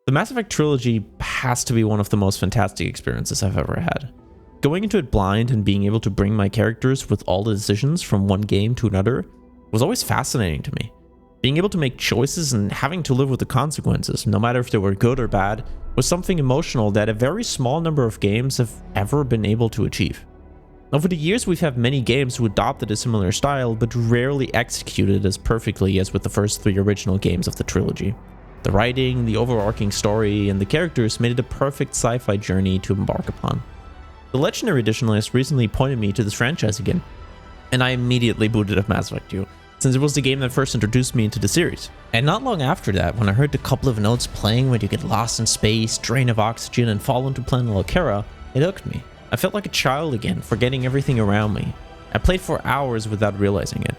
The Mass Effect trilogy has to be one of the most fantastic experiences I've ever had. Going into it blind and being able to bring my characters with all the decisions from one game to another was always fascinating to me. Being able to make choices and having to live with the consequences, no matter if they were good or bad, was something emotional that a very small number of games have ever been able to achieve. Over the years, we've had many games who adopted a similar style, but rarely executed as perfectly as with the first 3 original games of the trilogy. The writing, the overarching story, and the characters made it a perfect sci-fi journey to embark upon. The Legendary Edition list recently pointed me to this franchise again, and I immediately booted up Mass Effect 2, since it was the game that first introduced me into the series. And not long after that, when I heard the couple of notes playing when you get lost in space, drain of oxygen, and fall into planet Locera, it hooked me. I felt like a child again, forgetting everything around me. I played for hours without realizing it.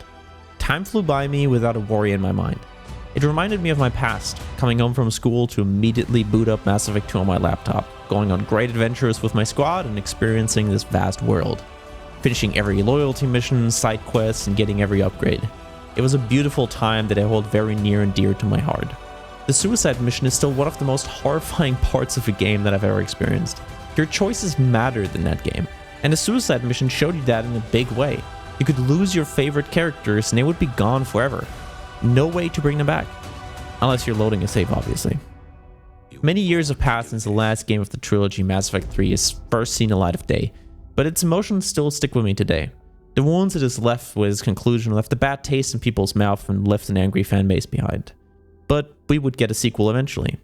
Time flew by me without a worry in my mind. It reminded me of my past, coming home from school to immediately boot up Mass Effect 2 on my laptop, going on great adventures with my squad and experiencing this vast world. Finishing every loyalty mission, side quests, and getting every upgrade. It was a beautiful time that I hold very near and dear to my heart. The suicide mission is still one of the most horrifying parts of a game that I've ever experienced. Your choices mattered in that game, and the suicide mission showed you that in a big way. You could lose your favorite characters and they would be gone forever. No way to bring them back. Unless you're loading a save, obviously. Many years have passed since the last game of the trilogy, Mass Effect 3, has first seen the light of day, but its emotions still stick with me today. The wounds it has left with its conclusion left a bad taste in people's mouth and left an angry fanbase behind. But we would get a sequel eventually.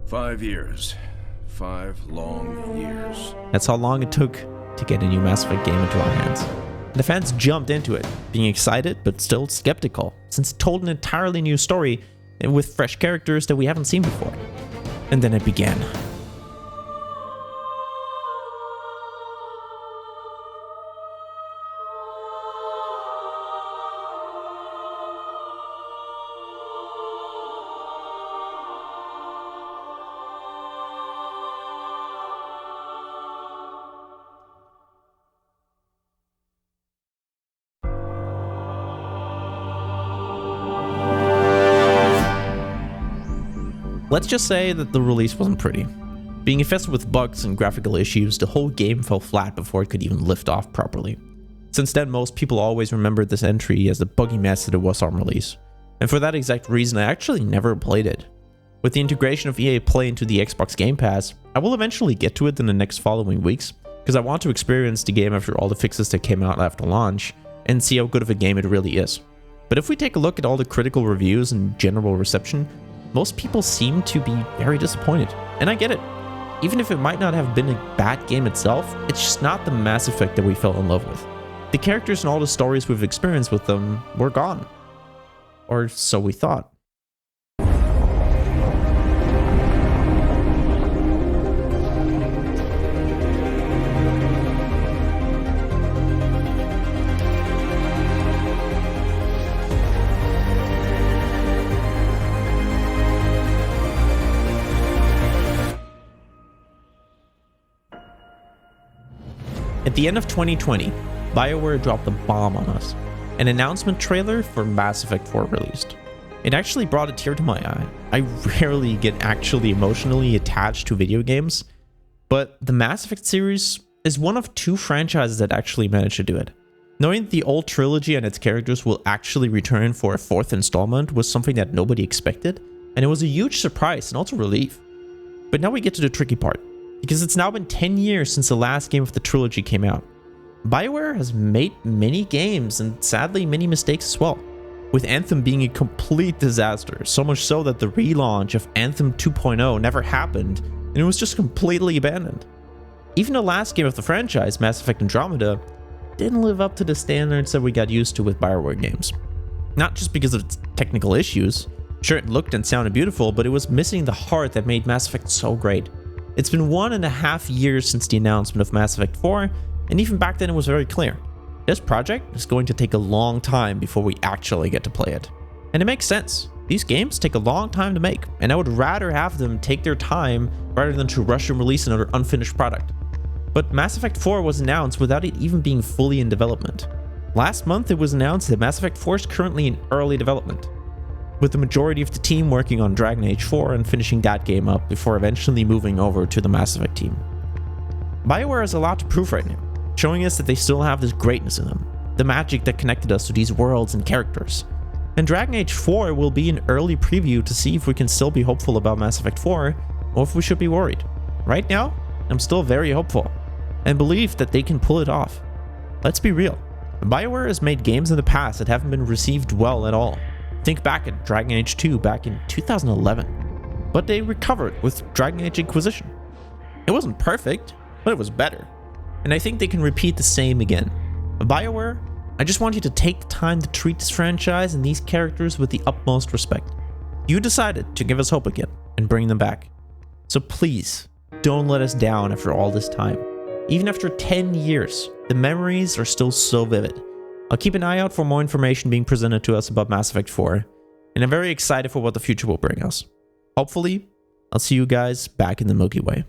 5 years. 5 long years. That's how long it took to get a new Mass Effect game into our hands. The fans jumped into it, being excited but still skeptical, since it told an entirely new story with fresh characters that we haven't seen before. And then it began. Let's just say that the release wasn't pretty. Being infested with bugs and graphical issues, the whole game fell flat before it could even lift off properly. Since then, most people always remembered this entry as the buggy mess that it was on release. And for that exact reason, I actually never played it. With the integration of EA Play into the Xbox Game Pass, I will eventually get to it in the next following weeks, because I want to experience the game after all the fixes that came out after launch, and see how good of a game it really is. But if we take a look at all the critical reviews and general reception, most people seem to be very disappointed, and I get it. Even if it might not have been a bad game itself, it's just not the Mass Effect that we fell in love with. The characters and all the stories we've experienced with them were gone. Or so we thought. At the end of 2020, BioWare dropped the bomb on us. An announcement trailer for Mass Effect 4 released. It actually brought a tear to my eye. I rarely get actually emotionally attached to video games, but the Mass Effect series is one of 2 franchises that actually managed to do it. Knowing that the old trilogy and its characters will actually return for a 4th installment was something that nobody expected, and it was a huge surprise and also relief. But now we get to the tricky part. Because it's now been 10 years since the last game of the trilogy came out. BioWare has made many games and sadly many mistakes as well, with Anthem being a complete disaster, so much so that the relaunch of Anthem 2.0 never happened and it was just completely abandoned. Even the last game of the franchise, Mass Effect Andromeda, didn't live up to the standards that we got used to with BioWare games. Not just because of its technical issues, sure it looked and sounded beautiful, but it was missing the heart that made Mass Effect so great. It's been 1.5 years since the announcement of Mass Effect 4, and even back then it was very clear. This project is going to take a long time before we actually get to play it. And it makes sense. These games take a long time to make, and I would rather have them take their time rather than to rush and release another unfinished product. But Mass Effect 4 was announced without it even being fully in development. Last month it was announced that Mass Effect 4 is currently in early development. with the majority of the team working on Dragon Age 4 and finishing that game up before eventually moving over to the Mass Effect team. BioWare has a lot to prove right now, showing us that they still have this greatness in them, the magic that connected us to these worlds and characters. And Dragon Age 4 will be an early preview to see if we can still be hopeful about Mass Effect 4 or if we should be worried. Right now, I'm still very hopeful and believe that they can pull it off. Let's be real. BioWare has made games in the past that haven't been received well at all. Think back at Dragon Age 2 back in 2011. But they recovered with Dragon Age Inquisition. It wasn't perfect, but it was better. And I think they can repeat the same again. BioWare, I just want you to take the time to treat this franchise and these characters with the utmost respect. You decided to give us hope again and bring them back. So please, don't let us down after all this time. Even after 10 years, the memories are still so vivid. I'll keep an eye out for more information being presented to us about Mass Effect 4, and I'm very excited for what the future will bring us. Hopefully, I'll see you guys back in the Milky Way.